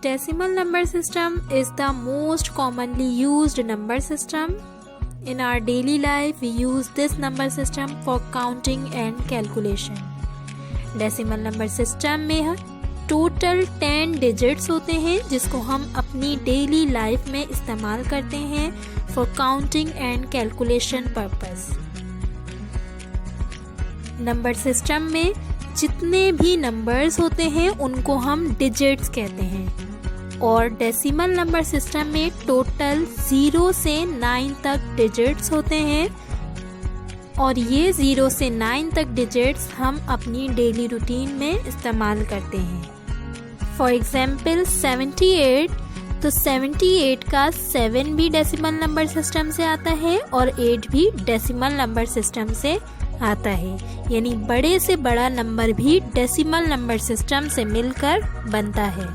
Decimal number system is the most commonly used number system. In our daily life, we use this number system for counting and calculation. Decimal number system में total 10 digits होते हैं जिसको हम अपनी daily life में इस्तेमाल करते हैं for counting and calculation purpose. Number system में जितने भी नंबर्स होते हैं उनको हम डिजिट्स कहते हैं और डेसिमल नंबर सिस्टम में टोटल 0 से 9 तक डिजिट्स होते हैं और ये 0 से 9 तक डिजिट्स हम अपनी डेली रूटीन में इस्तेमाल करते हैं। फॉर एग्जाम्पल 78, तो 78 का 7 भी डेसिमल नंबर सिस्टम से आता है और 8 भी डेसिमल नंबर सिस्टम से आता है, यानी बड़े से बड़ा नंबर भी डेसिमल नंबर सिस्टम से मिलकर बनता है।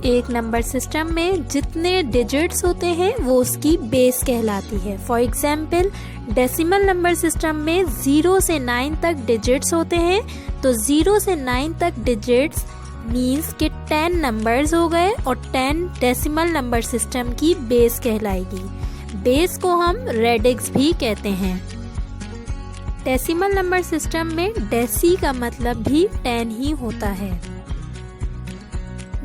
एक नंबर सिस्टम में जितने डिजिट्स होते हैं वो उसकी बेस कहलाती है। For example decimal number system में 0 से 9 तक डिजिट्स होते हैं, तो 0 से 9 तक डिजिट्स मीन्स कि 10 नंबर्स हो गए और 10 डेसिमल नंबर सिस्टम की बेस कहलाएगी। बेस को हम रेडिक्स भी कहते हैं। डेसिमल नंबर सिस्टम में डेसी का मतलब भी 10 ही होता है।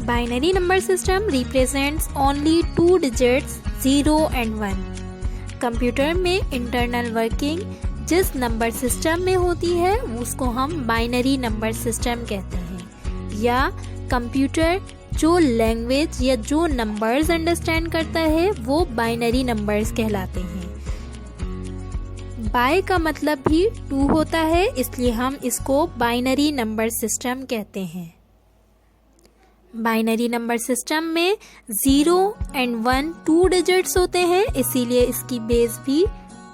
Binary number system represents only 2 digits 0 and 1। Computer में इंटरनल वर्किंग जिस नंबर सिस्टम में होती है उसको हम बाइनरी नंबर सिस्टम कहते हैं, या कंप्यूटर जो लैंग्वेज या जो नंबर्स अंडरस्टैंड करता है वो बाइनरी नंबर्स कहलाते हैं। बाय का मतलब भी 2 होता है, इसलिए हम इसको बाइनरी नंबर सिस्टम कहते हैं। बाइनरी नंबर सिस्टम में 0 and 1 2 डिजिट्स होते हैं, इसीलिए इसकी बेस भी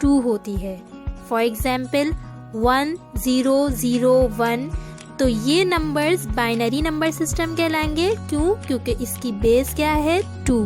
2 होती है। फॉर एग्जाम्पल 1 0 0 1, तो ये नंबर्स बाइनरी नंबर सिस्टम कहलाएंगे। क्यों? क्योंकि इसकी बेस क्या है 2।